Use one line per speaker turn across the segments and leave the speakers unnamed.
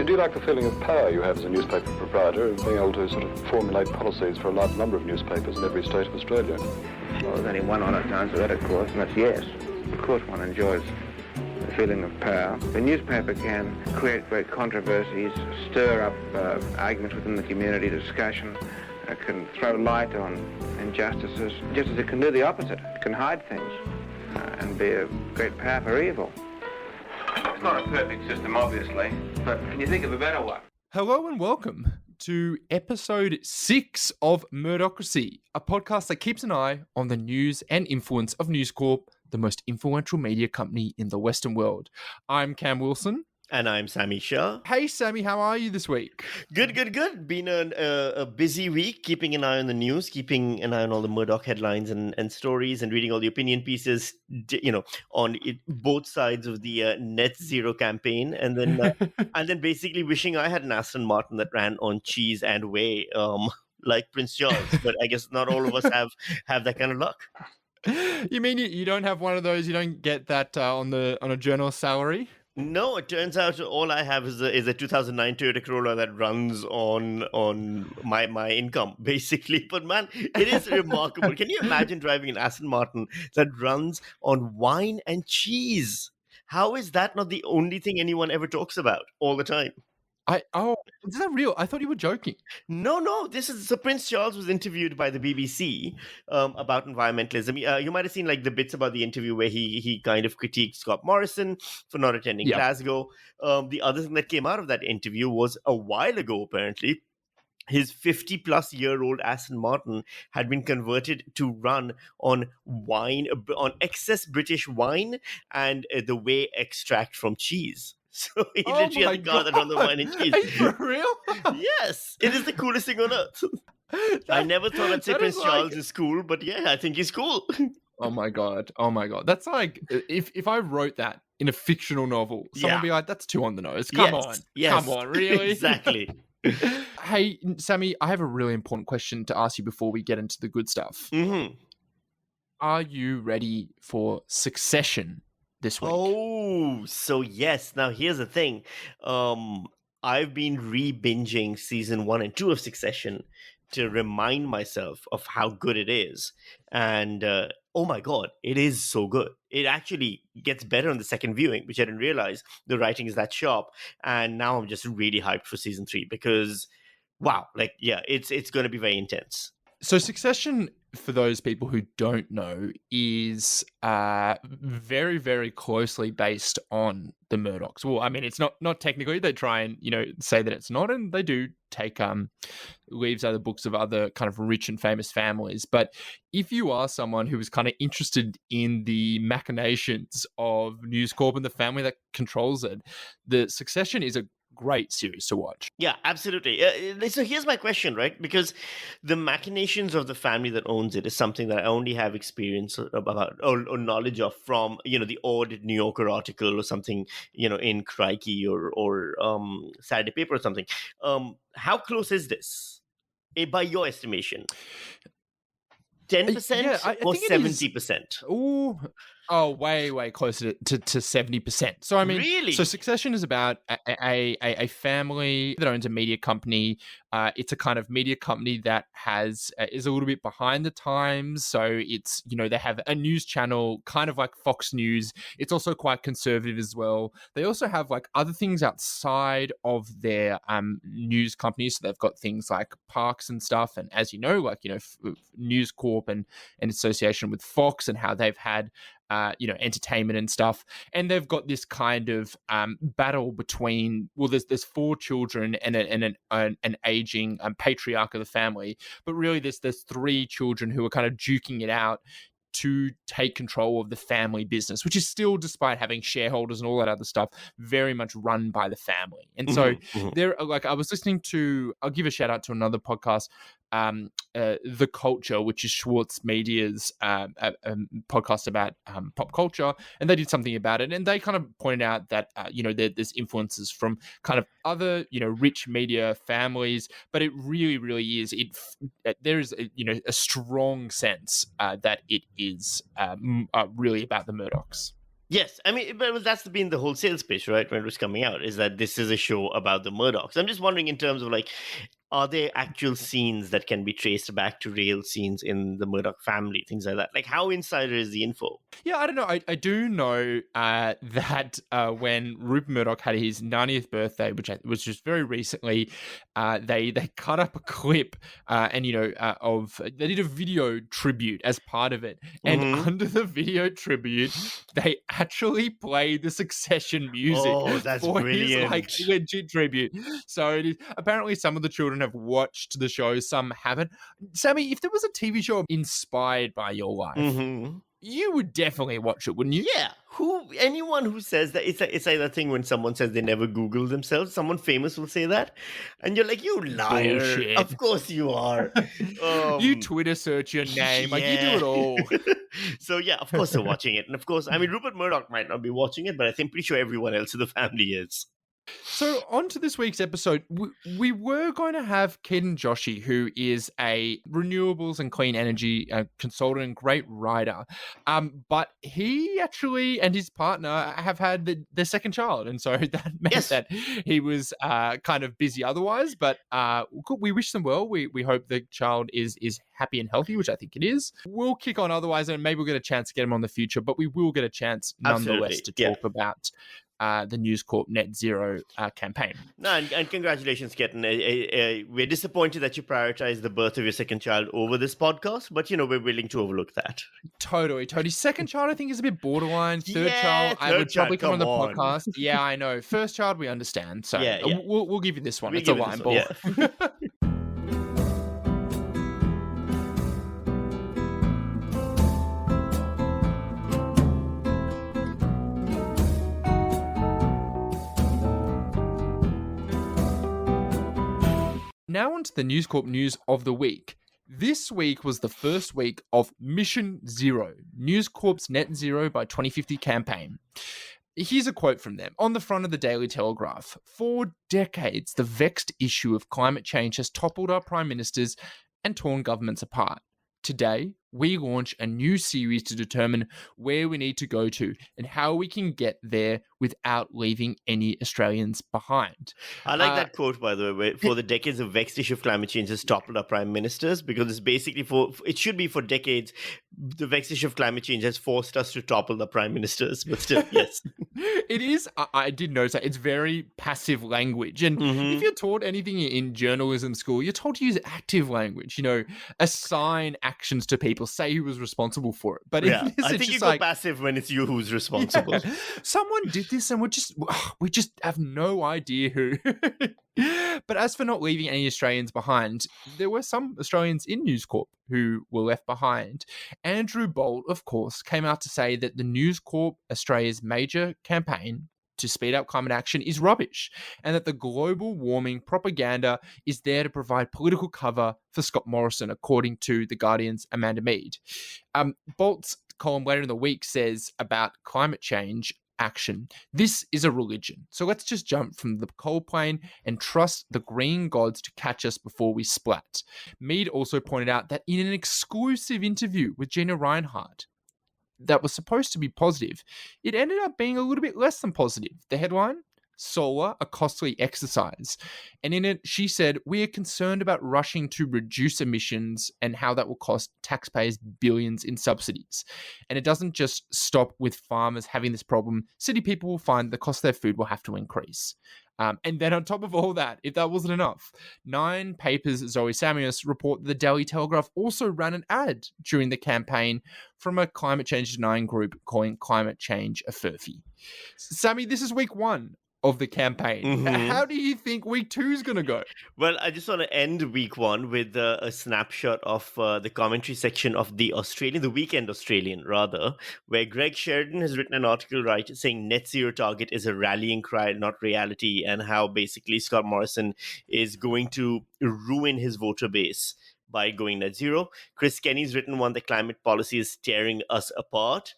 do you like the feeling of power you have as a newspaper proprietor, of being able to sort of formulate policies for a large number of newspapers in every state of Australia?
Well, there's only one honest answer to that, of course, and that's yes. Of course one enjoys the feeling of power. The newspaper can create great controversies, stir up arguments within the community, discussion. It can throw light on injustices, just as it can do the opposite. It can hide things and be a great power for evil. It's not a perfect system, obviously, but can you think of a better one?
Hello and welcome to episode 6 of Murderocracy, a podcast that keeps an eye on the news and influence of News Corp, the most influential media company in the Western world. I'm Cam Wilson.
And I'm Sami Shah.
Hey, Sammy, how are you this week?
Good. Been a busy week, keeping an eye on the news, keeping an eye on all the Murdoch headlines and stories, and reading all the opinion pieces, on both sides of the net zero campaign, and then basically wishing I had an Aston Martin that ran on cheese and whey, like Prince Charles. But I guess not all of us have that kind of luck.
You mean you don't have one of those? You don't get that on a journalist salary?
No, it turns out all I have is a 2009 Toyota Corolla that runs on my income, basically. But man, it is remarkable. Can you imagine driving an Aston Martin that runs on wine and cheese? How is that not the only thing anyone ever talks about all the time?
Is that real? I thought you were joking.
No. So Prince Charles was interviewed by the BBC about environmentalism. You might have seen like the bits about the interview where he kind of critiqued Scott Morrison for not attending Glasgow. The other thing that came out of that interview was a while ago, apparently, his 50-plus-year-old Aston Martin had been converted to run on wine, on excess British wine and the whey extract from cheese. So he literally has a car that runs on wine and cheese.
Are you for real?
Yes, it is the coolest thing on earth. I never thought I'd say Prince Charles is cool, but yeah, I think he's cool.
Oh my god. That's like if I wrote that in a fictional novel, someone would be like, "That's too on the nose." Come on, really?
Exactly.
Hey, Sammy, I have a really important question to ask you before we get into the good stuff.
Mm-hmm.
Are you ready for Succession this week?
Oh, so yes. Now here's the thing. I've been re-binging season 1 and 2 of Succession to remind myself of how good it is. And oh my God, it is so good. It actually gets better on the second viewing, which I didn't realize the writing is that sharp. And now I'm just really hyped for season 3 because, wow, it's going to be very intense.
So Succession, for those people who don't know, is very, very closely based on the Murdochs. Well, I mean, it's not technically. They try and, say that it's not, and they do take leaves out of the books of other kind of rich and famous families. But if you are someone who is kind of interested in the machinations of News Corp and the family that controls it, the Succession is a great series to watch.
Yeah, absolutely. So here's my question, right? Because the machinations of the family that owns it is something that I only have experience about or knowledge of from, the odd New Yorker article or something, in Crikey or Saturday Paper or something. How close is this, by your estimation? 10% or 70%?
Oh, way closer to 70%. So, I mean,
really?
So Succession is about a family that owns a media company. It's a kind of media company that is a little bit behind the times. So it's, they have a news channel, kind of like Fox News. It's also quite conservative as well. They also have like other things outside of their news companies. So they've got things like parks and stuff. And as you know, like, News Corp and association with Fox and how they've had entertainment and stuff. And they've got this kind of battle between, there's 4 children and an aging patriarch of the family, but really there's 3 children who are kind of duking it out to take control of the family business, which is still, despite having shareholders and all that other stuff, very much run by the family. And so there, like, I was listening to, I'll give a shout out to another podcast, The Culture, which is Schwartz Media's podcast about pop culture, and they did something about it, and they kind of pointed out that there's influences from kind of other rich media families, but it really is there is a strong sense that it is really about the Murdochs.
Yes, I mean, but that's been the whole sales pitch, right? When it was coming out, is that this is a show about the Murdochs. I'm just wondering, in terms of like, are there actual scenes that can be traced back to real scenes in the Murdoch family, things like that? Like, how insider is the info?
Yeah, I don't know. I do know that when Rupert Murdoch had his 90th birthday, which was just very recently, they cut up a clip and of they did a video tribute as part of it, and
Mhm.
under the video tribute, they actually played the Succession music
Oh, that's
for his
brilliant.
legit tribute. So it is, apparently some of the children have watched the show, some haven't. Sammy, if there was a TV show inspired by your life,
Hmm.
you would definitely watch it, wouldn't you?
Yeah, anyone who says that, it's like that thing when someone says they never Google themselves. Someone famous will say that, and you're like, you liar!
Bullshit.
Of course you are.
You Twitter search your name, like you do
Yeah.
it all.
So yeah, of course they're watching it, and of course, I mean, Rupert Murdoch might not be watching it, but I'm pretty sure everyone else in the family is.
So on to this week's episode, we were going to have Keaton Joshi, who is a renewables and clean energy consultant and great writer, but he actually and his partner have had their second child, and so that meant
Yes.
that he was kind of busy otherwise. But we wish them well. We hope the child is happy and healthy, which I think it is. We'll kick on otherwise, and maybe we'll get a chance to get him on the future, but we will get a chance nonetheless
Absolutely,
to
yeah.
talk about the News Corp Net Zero campaign.
No, and congratulations, Ketan. We're disappointed that you prioritized the birth of your second child over this podcast, but we're willing to overlook that.
Totally. Second child, I think, is a bit borderline. Third
Yeah,
child, I
third
would probably
child,
come on the
come on.
podcast. Yeah, I know. First child, we understand. So
Yeah.
We'll give you this one.
We
It's a
give it
line
this
ball.
one, yeah.
Now on to the News Corp news of the week. This week was the first week of Mission Zero, News Corp's Net Zero by 2050 campaign. Here's a quote from them. On the front of the Daily Telegraph, for decades, the vexed issue of climate change has toppled our prime ministers and torn governments apart. Today, we launch a new series to determine where we need to go to and how we can get there without leaving any Australians behind.
I like that quote, by the way, where for the decades of vexed issue of climate change has toppled our prime ministers, because it's basically it should be for decades, the vexed issue of climate change has forced us to topple the prime ministers, but still, yes.
It is, I did notice that, it's very passive language. And if you're taught anything in journalism school, you're told to use active language, assign actions to people, say who was responsible for it. But
Yeah,
in this,
I
it's
think you
just
go
like,
passive when it's you who's responsible.
someone did this and we just have no idea who. But as for not leaving any Australians behind, there were some Australians in News Corp who were left behind. Andrew Bolt, of course, came out to say that the News Corp Australia's major campaign to speed up climate action is rubbish, and that the global warming propaganda is there to provide political cover for Scott Morrison, according to The Guardian's Amanda Mead. Bolt's column later in the week says about climate change action, this is a religion. So let's just jump from the coal plane and trust the green gods to catch us before we splat. Mead also pointed out that in an exclusive interview with Gina Reinhardt, that was supposed to be positive, it ended up being a little bit less than positive. The headline, Solar, a costly exercise. And in it, she said, we are concerned about rushing to reduce emissions and how that will cost taxpayers billions in subsidies. And it doesn't just stop with farmers having this problem. City people will find the cost of their food will have to increase. And then on top of all that, if that wasn't enough, 9 Papers' Zoe Samius report that the Daily Telegraph also ran an ad during the campaign from a climate change denying group calling climate change a furphy. Sammy, this is week 1 of the campaign. How do you think week 2 is going to go?
Well, I just want to end week 1 with a snapshot of the commentary section of the Weekend Australian, rather, where Greg Sheridan has written an article, right, saying net zero target is a rallying cry, not reality, and how basically Scott Morrison is going to ruin his voter base by going net zero. Chris Kenny's written one, the climate policy is tearing us apart.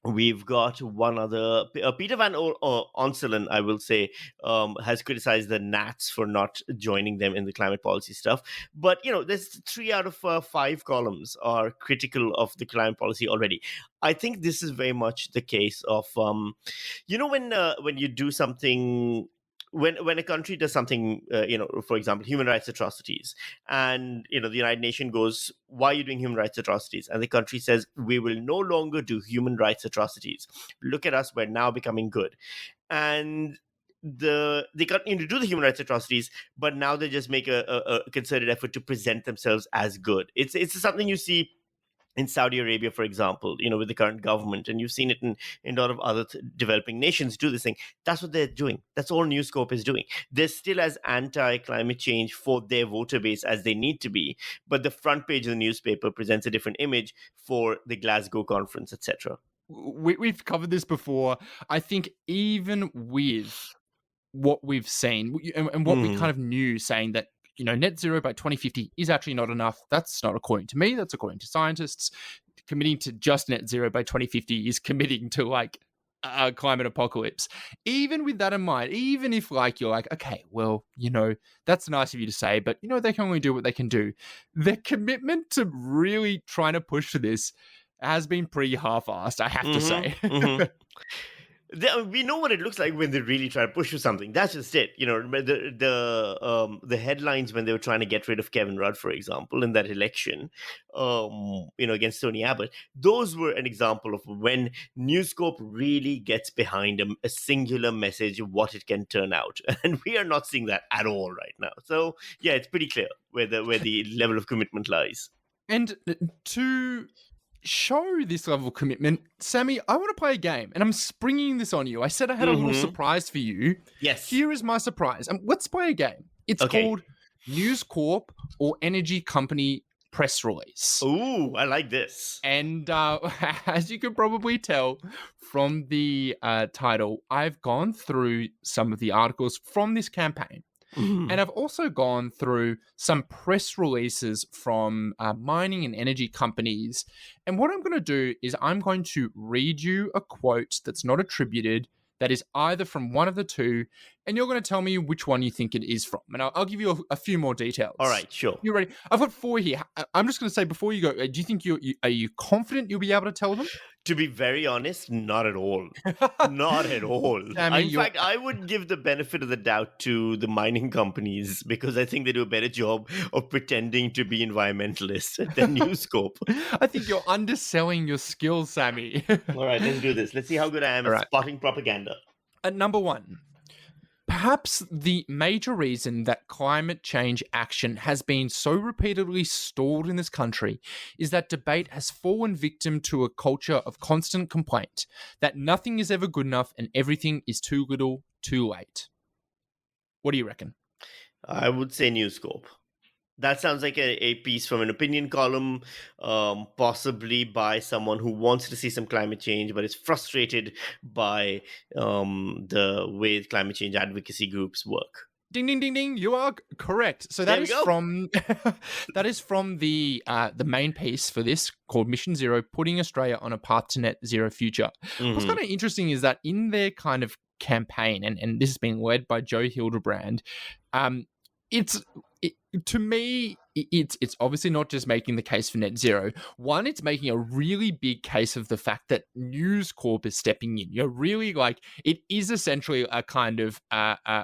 We've got one other, Peter Van Onselen, I will say, has criticized the Nats for not joining them in the climate policy stuff. But, there's 3 out of 5 columns are critical of the climate policy already. I think this is very much the case of, when you do something, when a country does something, for example, human rights atrocities, and the United Nations goes, why are you doing human rights atrocities? And the country says, we will no longer do human rights atrocities. Look at us, we're now becoming good. And they continue to do the human rights atrocities, but now they just make a concerted effort to present themselves as good. It's something you see in Saudi Arabia, for example, with the current government, and you've seen it in a lot of other developing nations do this thing. That's what they're doing. That's all News Corp is doing. They're still as anti-climate change for their voter base as they need to be, but the front page of the newspaper presents a different image for the Glasgow conference, etc.
We've covered this before. I think even with what we've seen and what we kind of knew, saying that net zero by 2050 is actually not enough. That's not according to me. That's according to scientists. Committing to just net zero by 2050 is committing to like a climate apocalypse. Even with that in mind, even if you're like, okay, well, that's nice of you to say, but they can only do what they can do. The commitment to really trying to push for this has been pretty half-assed, I have to say.
We know what it looks like when they really try to push for something. That's just it. The headlines when they were trying to get rid of Kevin Rudd, for example, in that election, against Tony Abbott. Those were an example of when News Corp really gets behind a singular message of what it can turn out, and we are not seeing that at all right now. So yeah, it's pretty clear where the level of commitment lies.
And to show this level of commitment, Sami, I want to play a game, and I'm springing this on you. I said I had a little surprise for you.
Yes.
Here is my surprise. Let's play a game. It's called News Corp or Energy Company Press Release.
Ooh, I like this.
And as you can probably tell from the title, I've gone through some of the articles from this campaign. And I've also gone through some press releases from mining and energy companies. And what I'm going to do is I'm going to read you a quote that's not attributed, that is either from one of the two, and you're going to tell me which one you think it is from. And I'll give you a few more details.
All right, sure.
You ready? I've got 4 here. I'm just going to say before you go, do you think are you confident you'll be able to tell them?
To be very honest, not at all. Not at all. In fact, I would give the benefit of the doubt to the mining companies because I think they do a better job of pretending to be environmentalists than News Corp.
I think you're underselling your skills, Sami.
All right, let's do this. Let's see how good I am at spotting propaganda.
At number 1. Perhaps the major reason that climate change action has been so repeatedly stalled in this country is that debate has fallen victim to a culture of constant complaint, that nothing is ever good enough and everything is too little, too late. What do you reckon?
I would say News Corp. That sounds like a piece from an opinion column, possibly by someone who wants to see some climate change, but is frustrated by the way climate change advocacy groups work.
Ding, ding, ding, ding. You are correct. So that is from the main piece for this called Mission Zero, Putting Australia on a Path to Net Zero Future. What's kind of interesting is that in their kind of campaign, and this has been led by Joe Hildebrand, to me, it's obviously not just making the case for net zero. One, it's making a really big case of the fact that News Corp is stepping in. Really it is essentially a kind of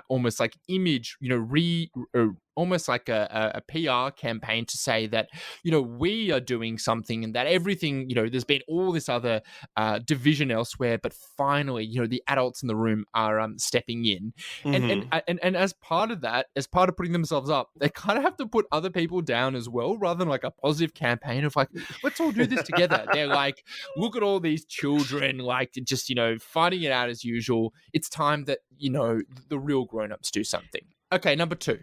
almost like image, almost like a PR campaign to say that, we are doing something and that everything, there's been all this other division elsewhere, but finally, the adults in the room are stepping in. And as part of that, as part of putting themselves up, they kind of have to put other people down as well, rather than like a positive campaign of like, let's all do this together. They're like, look at all these children, just, fighting it out as usual. It's time that, the real grown-ups do something. Okay, number 2.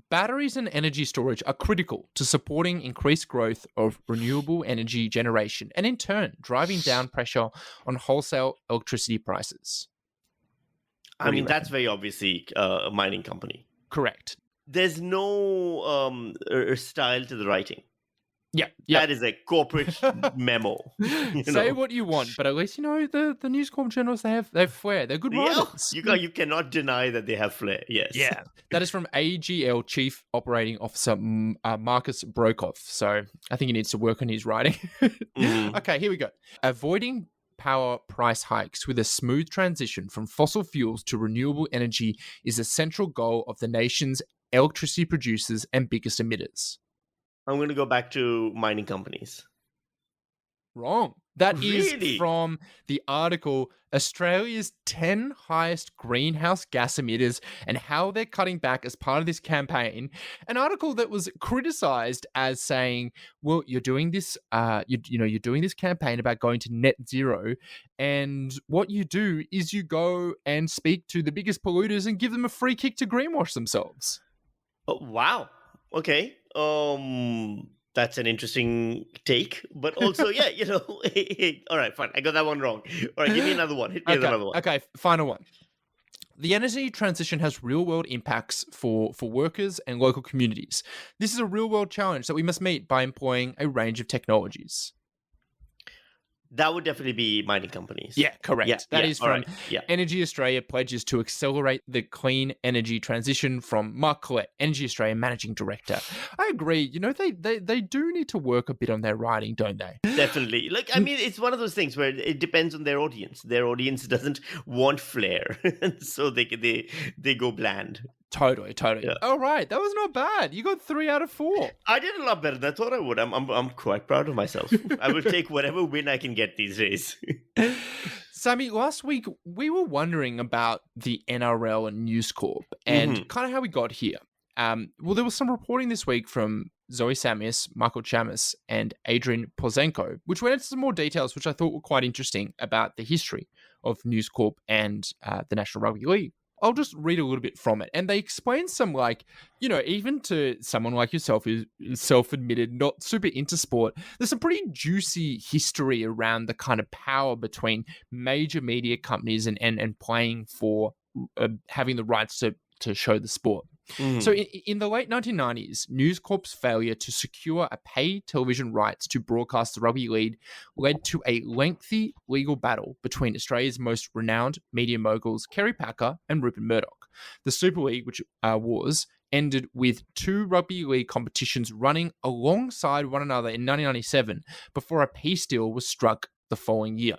Batteries and energy storage are critical to supporting increased growth of renewable energy generation and in turn driving down pressure on wholesale electricity prices.
I mean, that's very obviously a mining company.
Correct.
There's no style to the writing.
Yeah.
That is a corporate memo.
Say what you want, but at least the News Corp journalists they have flair. They're good
Yeah,
writers.
you cannot deny that they have flair. Yes.
Yeah, that is from AGL Chief Operating Officer Marcus Brokoff. So I think he needs to work on his writing. Okay, here we go. Avoiding power price hikes with a smooth transition from fossil fuels to renewable energy is a central goal of the nation's electricity producers and biggest emitters.
I'm going to go back to mining companies.
Wrong. That is
Really?
from the article Australia's 10 highest greenhouse gas emitters and how they're cutting back as part of this campaign. An article that was criticized as saying, well, you're doing this you're doing this campaign about going to net zero, and what you do is you go and speak to the biggest polluters and give them a free kick to greenwash themselves.
Oh, wow. Okay. That's an interesting take, but also, yeah, all right, fine. I got that one wrong. All right, give me another one. Hit me with another one.
Okay, final one. The energy transition has real-world impacts for workers and local communities. This is a real-world challenge that we must meet by employing a range of technologies.
That would definitely be mining companies.
Yeah, correct. That is from
Yeah.
Energy Australia pledges to accelerate the clean energy transition from Mark Collette, Energy Australia Managing Director. I agree. They do need to work a bit on their writing, don't they?
Definitely. I mean, it's one of those things where it depends on their audience. Their audience doesn't want flair, so they go bland.
Totally.
Yeah.
All right, that was not bad. You got 3 out of 4.
I did a lot better than I thought I would. I'm quite proud of myself. I will take whatever win I can get these days.
Sami, last week we were wondering about the NRL and News Corp and kind of how we got here. Well, there was some reporting this week from Zoe Samias, Michael Chamis, and Adrian Pozenko, which went into some more details, which I thought were quite interesting about the history of News Corp and the National Rugby League. I'll just read a little bit from it. And they explain some, even to someone like yourself who's self-admitted not super into sport, there's some pretty juicy history around the kind of power between major media companies and playing for having the rights to show the sport. So in the late 1990s, News Corp's failure to secure a paid television rights to broadcast the rugby league led to a lengthy legal battle between Australia's most renowned media moguls, Kerry Packer and Rupert Murdoch. The Super League, which ended with 2 rugby league competitions running alongside one another in 1997 before a peace deal was struck the following year.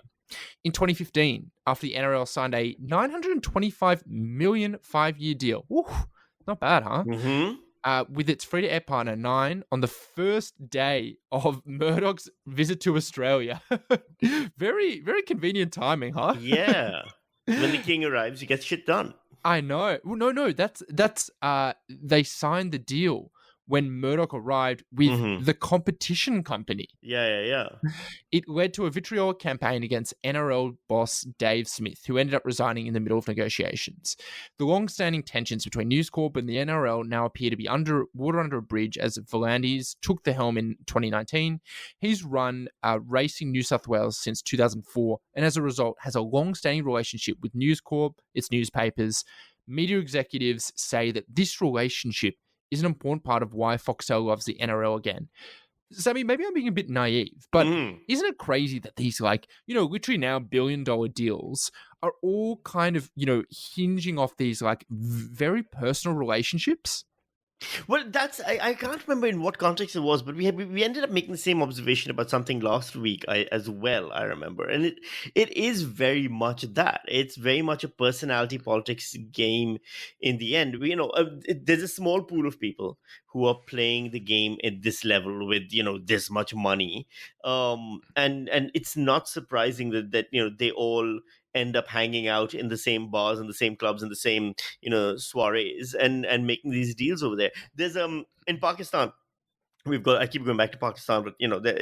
In 2015, after the NRL signed a $925 million 5-year deal. Woo, not bad, huh? With its free-to-air partner, Nine, on the first day of Murdoch's visit to Australia. Very, very convenient timing, huh?
Yeah. When the king arrives, he gets shit done.
I know. Well, no, that's they signed the deal when Murdoch arrived with the competition company.
Yeah.
It led to a vitriolic campaign against NRL boss Dave Smith, who ended up resigning in the middle of negotiations. The long-standing tensions between News Corp and the NRL now appear to be water under a bridge as Volandis took the helm in 2019. He's run Racing New South Wales since 2004, and as a result has a long-standing relationship with News Corp, its newspapers. Media executives say that this relationship is an important part of why Foxtel loves the NRL again. Sami, maybe I'm being a bit naive, but isn't it crazy that these literally now billion-dollar deals are all kind of, hinging off these very personal relationships?
Well, I can't remember in what context it was, but we ended up making the same observation about something last week as well, I remember. And it is very much that. It's very much a personality politics game in the end. There's a small pool of people who are playing the game at this level with, this much money. And it's not surprising that they all end up hanging out in the same bars and the same clubs and the same soirees and making these deals over there. There's in Pakistan, I keep going back to Pakistan, but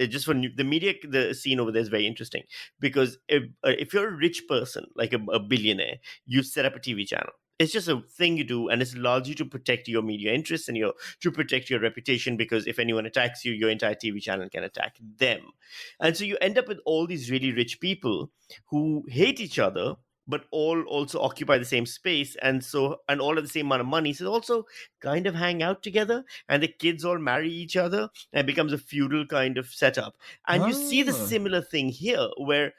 just for the media, the scene over there is very interesting because if you're a rich person like a billionaire, you set up a TV channel. It's just a thing you do, and it's largely to protect your media interests and to protect your reputation, because if anyone attacks you, your entire TV channel can attack them. And so you end up with all these really rich people who hate each other, but all also occupy the same space, and all have the same amount of money, so they also kind of hang out together, and the kids all marry each other, and it becomes a feudal kind of setup. And you see the
Oh.
similar thing here, where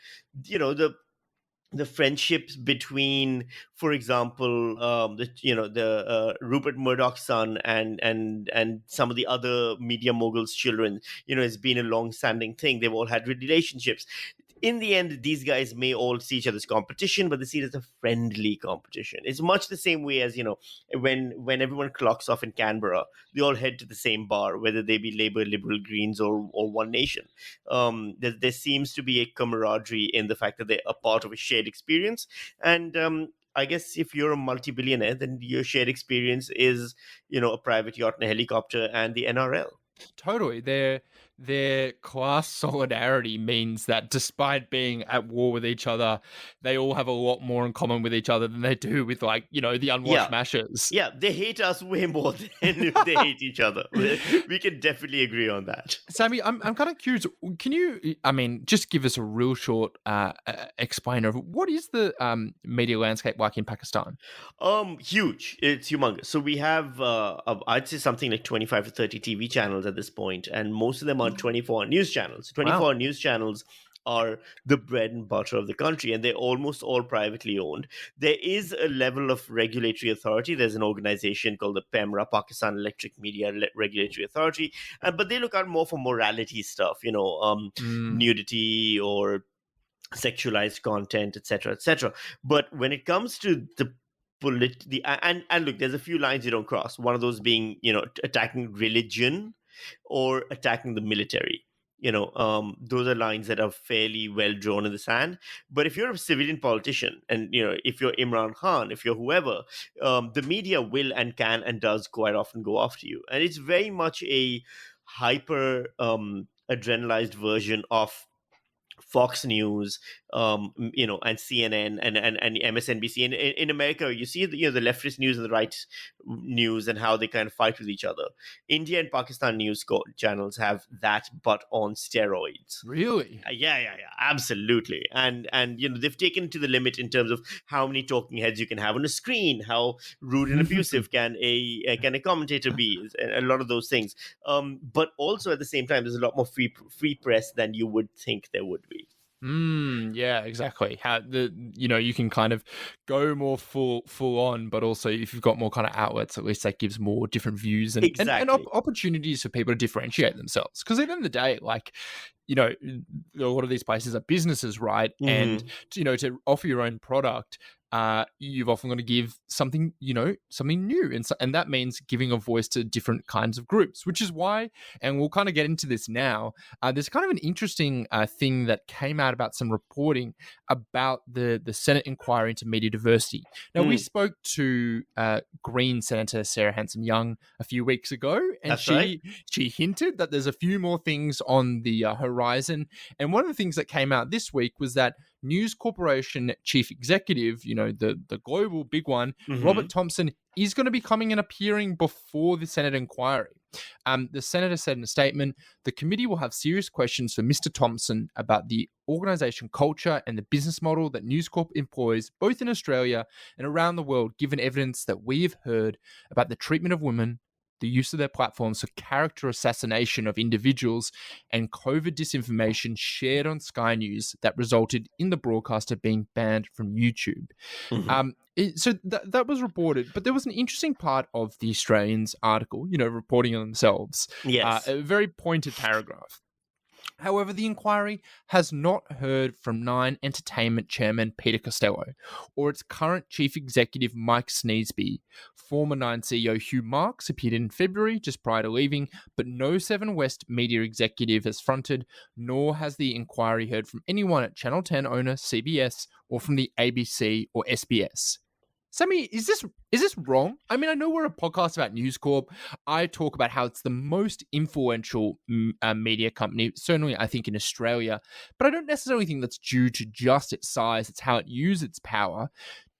the friendships between, for example, the Rupert Murdoch's son and some of the other media moguls' children, has been a long-standing thing. They've all had relationships. In the end, these guys may all see each other's competition, but they see it as a friendly competition. It's much the same way as, when everyone clocks off in Canberra, they all head to the same bar, whether they be Labour, Liberal, Greens, or One Nation. There seems to be a camaraderie in the fact that they're a part of a shared experience. And I guess if you're a multi-billionaire, then your shared experience is, a private yacht and a helicopter and the NRL.
Totally. Their class solidarity means that despite being at war with each other, they all have a lot more in common with each other than they do with, like, the unwashed mashers.
Yeah, they hate us way more than if they hate each other. We can definitely agree on that.
Sammy, I'm kind of curious. Can you, just give us a real short explainer of what is the media landscape like in Pakistan?
Huge. It's humongous. So we have, I'd say something like 25 to 30 TV channels at this point, and most of them are 24 news channels. 24 news channels are the bread and butter of the country, and they're almost all privately owned. There is a level of regulatory authority. There's an organization called the PEMRA, Pakistan Electric Media Regulatory Authority, but they look out more for morality stuff, nudity or sexualized content, etc., etc. But when it comes to the and look, there's a few lines you don't cross. One of those being, attacking religion or attacking the military. Those are lines that are fairly well drawn in the sand. But if you're a civilian politician, and if you're Imran Khan, if you're whoever, the media will and can and does quite often go after you, and it's very much a hyper adrenalized version of Fox News, and CNN and MSNBC. In America, you see the leftist news and the right news and how they kind of fight with each other. India and Pakistan news channels have that, but on steroids.
Really?
Yeah, absolutely. And they've taken to the limit in terms of how many talking heads you can have on a screen, how rude and abusive can a commentator be, a lot of those things. But also at the same time, there's a lot more free press than you would think there would be.
Yeah, exactly. How you can kind of go more full on, but also if you've got more kind of outlets, at least that gives more different views and opportunities for people to differentiate themselves. Because at the end of the day, like, a lot of these places are businesses, right?
Mm-hmm.
And to offer your own product, you've often got to give something, something new. And that means giving a voice to different kinds of groups, which is why, and we'll kind of get into this now, there's kind of an interesting thing that came out about some reporting about the Senate inquiry into media diversity. Now, we spoke to Green Senator Sarah Hanson-Young a few weeks ago, and she hinted that there's a few more things on the horizon. And one of the things that came out this week was that News Corporation chief executive, the global big one, Robert Thompson, is going to be coming and appearing before the Senate inquiry. The senator said in a statement, the committee will have serious questions for Mr. Thompson about the organization culture and the business model that News Corp employs both in Australia and around the world, given evidence that we have heard about the treatment of women, the use of their platforms for character assassination of individuals, and COVID disinformation shared on Sky News that resulted in the broadcaster being banned from YouTube. So that was reported, but there was an interesting part of the Australian's article, reporting on themselves.
Yes.
A very pointed paragraph. However, the inquiry has not heard from Nine Entertainment chairman Peter Costello or its current chief executive Mike Sneesby. Former Nine CEO Hugh Marks appeared in February just prior to leaving, but no Seven West media executive has fronted, nor has the inquiry heard from anyone at Channel 10 owner CBS or from the ABC or SBS. Sammy, is this wrong? I mean, I know we're a podcast about News Corp. I talk about how it's the most influential media company, certainly I think in Australia, but I don't necessarily think that's due to just its size. It's how it uses its power.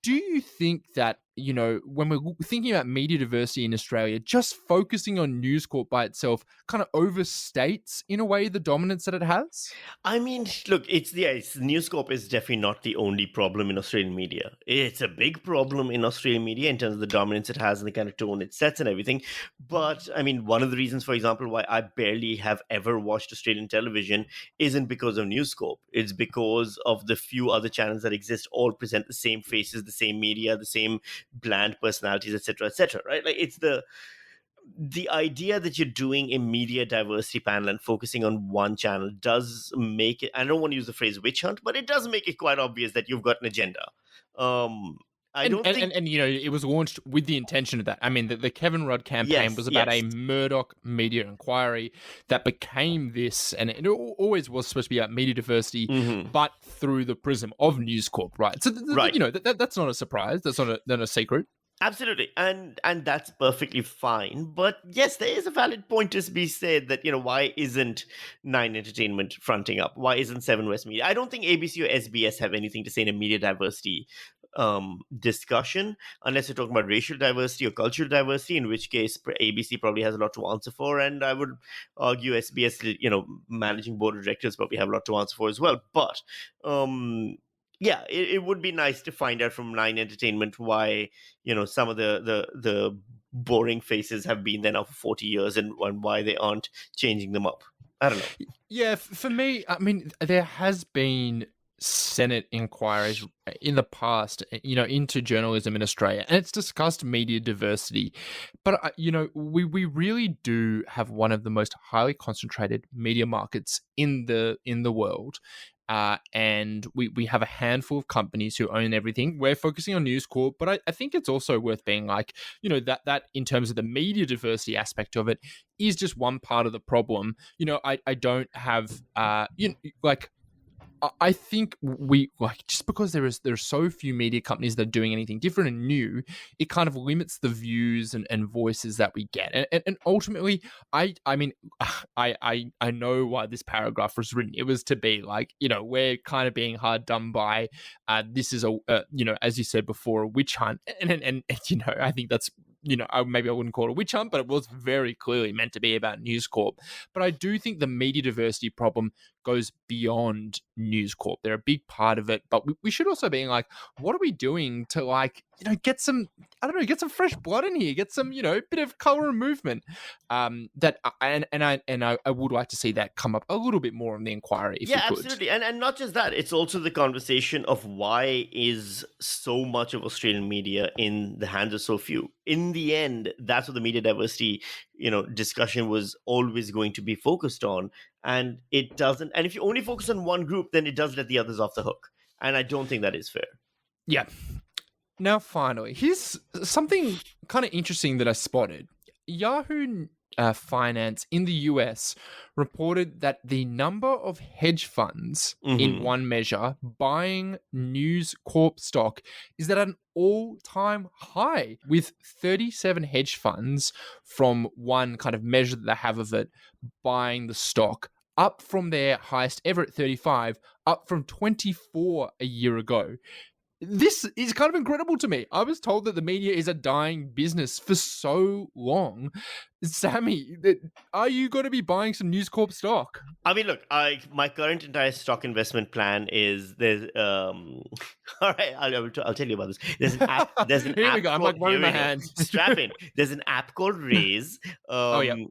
Do you think that when we're thinking about media diversity in Australia, just focusing on News Corp by itself kind of overstates, in a way, the dominance that it has?
I mean, look, News Corp is definitely not the only problem in Australian media. It's a big problem in Australian media in terms of the dominance it has and the kind of tone it sets and everything. But I mean, one of the reasons, for example, why I barely have ever watched Australian television isn't because of News Corp. It's because of the few other channels that exist, all present the same faces, the same media, the same bland personalities, etc., right? Like, it's the idea that you're doing a media diversity panel and focusing on one channel does make it, I don't want to use the phrase witch hunt, but it does make it quite obvious that you've got an agenda. I don't think.
And it was launched with the intention of that. I mean, the Kevin Rudd campaign was about a Murdoch media inquiry that became this, and it always was supposed to be about media diversity, but through the prism of News Corp, right? So, that's not a surprise. That's not a secret.
Absolutely, and that's perfectly fine. But yes, there is a valid point to be said that, why isn't Nine Entertainment fronting up? Why isn't Seven West Media? I don't think ABC or SBS have anything to say in a media diversity discussion, unless you're talking about racial diversity or cultural diversity, in which case ABC probably has a lot to answer for, and I would argue SBS, managing board of directors probably have a lot to answer for as well. But yeah, it would be nice to find out from Nine Entertainment why, some of the boring faces have been there now for 40 years and why they aren't changing them up. I don't know.
Yeah, for me, I mean, there has been Senate inquiries in the past, into journalism in Australia, and it's discussed media diversity. But, we really do have one of the most highly concentrated media markets in the world. And we have a handful of companies who own everything. We're focusing on News Corp, but I think it's also worth being like, that in terms of the media diversity aspect of it is just one part of the problem. I don't have, I think just because there are so few media companies that are doing anything different and new, it kind of limits the views and voices that we get. And ultimately, I mean, I know why this paragraph was written. It was to be like, we're kind of being hard done by. This is as you said before, a witch hunt, and I think that's. Maybe I wouldn't call it a witch hunt, but it was very clearly meant to be about News Corp. But I do think the media diversity problem goes beyond News Corp. They're a big part of it, but we should also be like, what are we doing to get some, get some fresh blood in here, get some, bit of color and movement. I would like to see that come up a little bit more in the inquiry. If
yeah,
we could.
absolutely, and not just that. It's also the conversation of why is so much of Australian media in the hands of so few. In the end, that's what the media diversity, discussion was always going to be focused on, and it doesn't. And if you only focus on one group, then it does let the others off the hook, and I don't think that is fair.
Yeah. Now, finally, here's something kind of interesting that I spotted. Yahoo Finance in the US reported that the number of hedge funds in one measure buying News Corp stock is at an all-time high, with 37 hedge funds from one kind of measure that they have of it buying the stock, up from their highest ever at 35, up from 24 a year ago. This is kind of incredible to me. I was told that the media is a dying business for so long. Sammy, are you going to be buying some News Corp stock?
I mean, look, my current entire stock investment plan is there's all right, I'll tell you about this. There's an app.
Here we go. I'm like rubbing my hands.
Strap in. There's an app called Raiz, Raiz,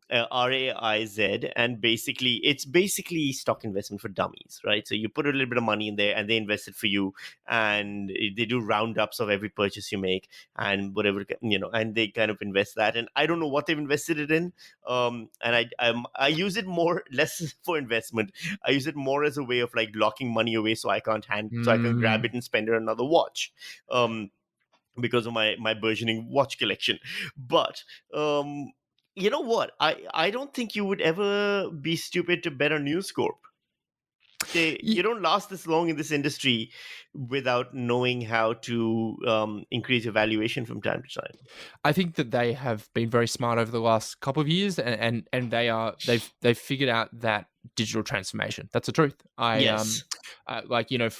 and it's basically stock investment for dummies, right? So you put a little bit of money in there, and they invest it for you, and they do roundups of every purchase you make and whatever, and they kind of invest that. And I don't know what they've invested it in, and I use it less for investment. I use it more as a way of locking money away so I can't grab it and spend it on another watch, because of my burgeoning watch collection. But you know what? I don't think you would ever be stupid to bet on News Corp. You don't last this long in this industry without knowing how to increase your valuation from time to time.
I think that they have been very smart over the last couple of years, and they've figured out that digital transformation. That's the truth.
Yes.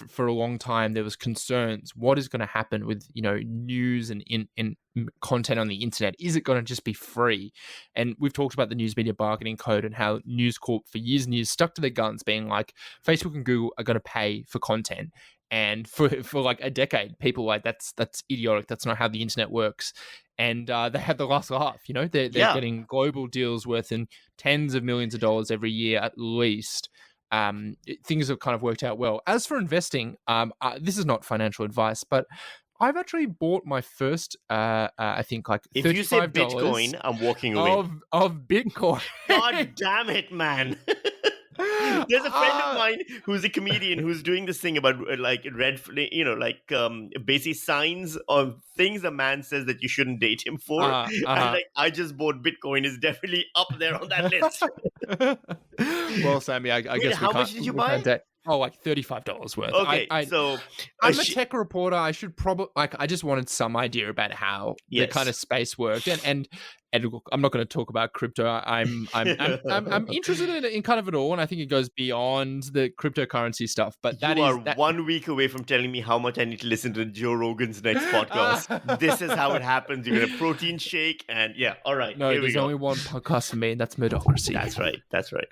For a long time there was concerns. What is going to happen with news and in content on the internet? Is it going to just be free? And we've talked about the News Media Bargaining Code and how News Corp for years and years stuck to their guns, being like Facebook and Google are going to pay for content. And for like a decade, people were like, that's idiotic. That's not how the internet works. And they had the last laugh. They're getting global deals worth in tens of millions of dollars every year at least. Things have kind of worked out well. As for investing, this is not financial advice, but I've actually bought my first, I think, like $35
if you say Bitcoin, I'm walking away.
Of Bitcoin.
God damn it, man. There's a friend of mine who's a comedian who's doing this thing about basic signs of things a man says that you shouldn't date him for. And I just bought Bitcoin is definitely up there on that list.
Well, Sammy, I guess
how much did you buy?
Like $35 worth.
Okay,
so I'm a tech reporter. I should probably I just wanted some idea about how the kind of space worked. And look, I'm not going to talk about crypto. I'm interested in kind of it all, and I think it goes beyond the cryptocurrency stuff. But
you are 1 week away from telling me how much I need to listen to Joe Rogan's next podcast. This is how it happens. You get a protein shake, and all right.
No, there's only one podcast for me, and that's Murdocracy.
That's right.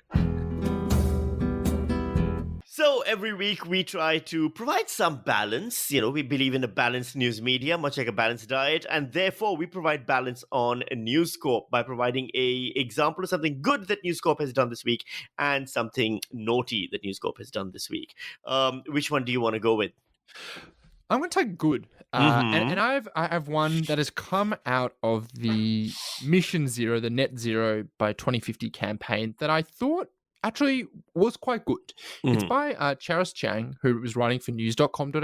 So every week we try to provide some balance. We believe in a balanced news media, much like a balanced diet. And therefore, we provide balance on News Corp by providing an example of something good that News Corp has done this week and something naughty that News Corp has done this week. Which one do you want to go with?
I'm going to take good. And I have one that has come out of the Mission Zero, the Net Zero by 2050 campaign that I thought actually was quite good. It's by Charis Chang, who was writing for news.com.au.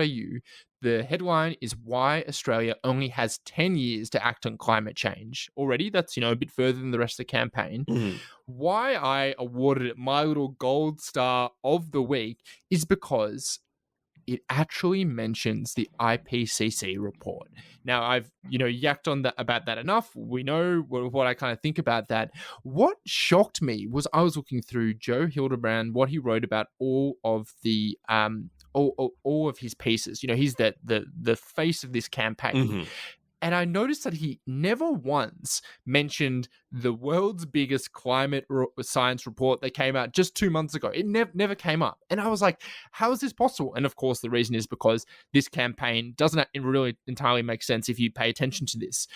The headline is Why Australia Only Has 10 Years to Act on Climate Change. Already, that's, a bit further than the rest of the campaign. Why I awarded it my little gold star of the week is because it actually mentions the IPCC report. Now, I've, yacked on about that enough. We know what I kind of think about that. What shocked me was I was looking through Joe Hildebrand, what he wrote about all of the all of his pieces. He's the face of this campaign. And I noticed that he never once mentioned the world's biggest climate science report that came out just 2 months ago. It never came up. And I was like, how is this possible? And of course, the reason is because this campaign doesn't really entirely make sense if you pay attention to this.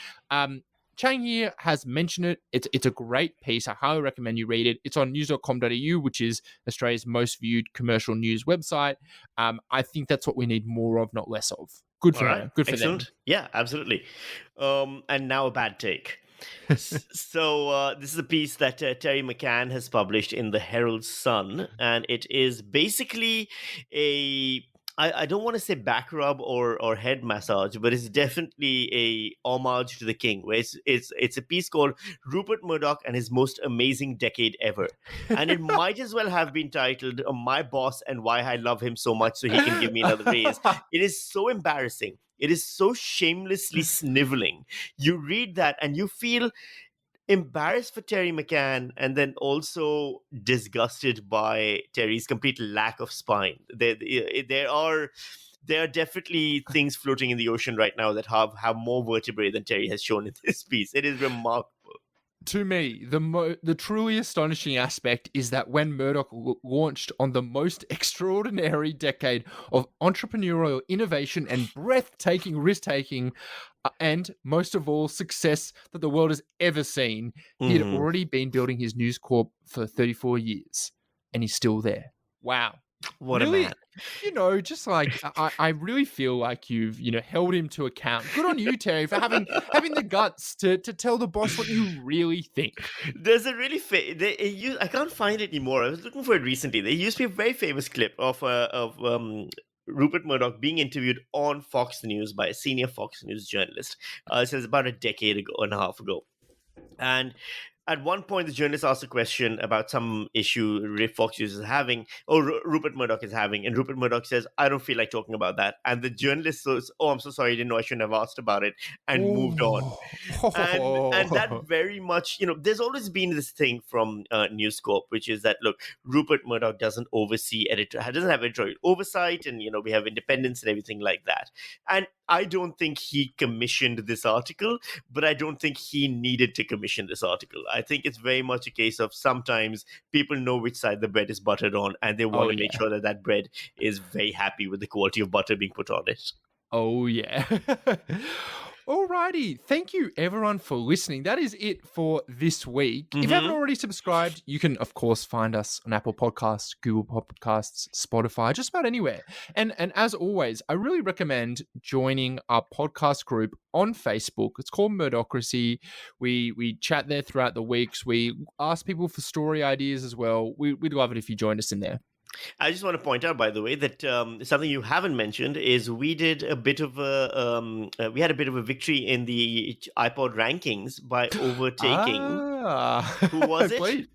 Chang here has mentioned it. It's a great piece. I highly recommend you read it. It's on news.com.au, which is Australia's most viewed commercial news website. I think that's what we need more of, not less of. Good for them. Good for
Excellent.
them.
Yeah, absolutely. And now a bad take. So this is a piece that Terry McCann has published in the Herald Sun, and it is basically I don't want to say back rub or head massage, but it's definitely a homage to the king, where it's a piece called Rupert Murdoch and His Most Amazing Decade Ever. And it might as well have been titled My Boss and Why I Love Him So Much So He Can Give Me Another Raise. It is so embarrassing. It is so shamelessly sniveling. You read that and you feel embarrassed for Terry McCann and then also disgusted by Terry's complete lack of spine. There are definitely things floating in the ocean right now that have more vertebrae than Terry has shown in this piece. It is remarkable.
To me, the truly astonishing aspect is that when Murdoch launched on the most extraordinary decade of entrepreneurial innovation and breathtaking risk-taking, and most of all, success that the world has ever seen, he had already been building his News Corp for 34 years, and he's still there. Wow.
What
really,
a man.
Just like I really feel like you've held him to account. Good on you, Terry, for having the guts to tell the boss what you really think.
There's a really I can't find it anymore. I was looking for it recently. There used to be a very famous clip of Rupert Murdoch being interviewed on Fox News by a senior Fox News journalist. It says about a decade and a half ago, and at one point, the journalist asked a question about some issue Rick Fox News is having, or Rupert Murdoch is having, and Rupert Murdoch says, "I don't feel like talking about that." And the journalist says, "Oh, I'm so sorry, I didn't know, I shouldn't have asked about it," and moved on. And that very much, there's always been this thing from News Corp, which is that, look, Rupert Murdoch doesn't oversee doesn't have editorial oversight, and we have independence and everything like that. And I don't think he commissioned this article, but I don't think he needed to commission this article. I think it's very much a case of sometimes people know which side the bread is buttered on, and they want to make sure that that bread is very happy with the quality of butter being put on it.
Oh, yeah. Alrighty. Thank you, everyone, for listening. That is it for this week. If you haven't already subscribed, you can, of course, find us on Apple Podcasts, Google Podcasts, Spotify, just about anywhere. And as always, I really recommend joining our podcast group on Facebook. It's called Murdocracy. We chat there throughout the weeks. We ask people for story ideas as well. We'd love it if you joined us in there.
I just want to point out, by the way, that something you haven't mentioned is we did a bit of we had a bit of a victory in the iPod rankings by overtaking. Who was it?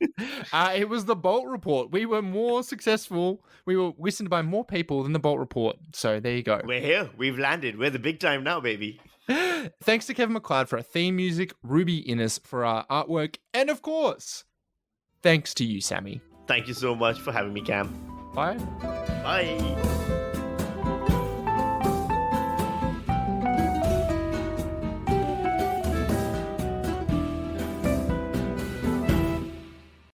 It was the Bolt Report. We were more successful. We were listened by more people than the Bolt Report. So there you go.
We're here. We've landed. We're the big time now, baby.
Thanks to Kevin MacLeod for our theme music, Ruby Innes for our artwork, and of course, thanks to you, Sammy.
Thank you so much for having me, Cam.
Bye.
Bye.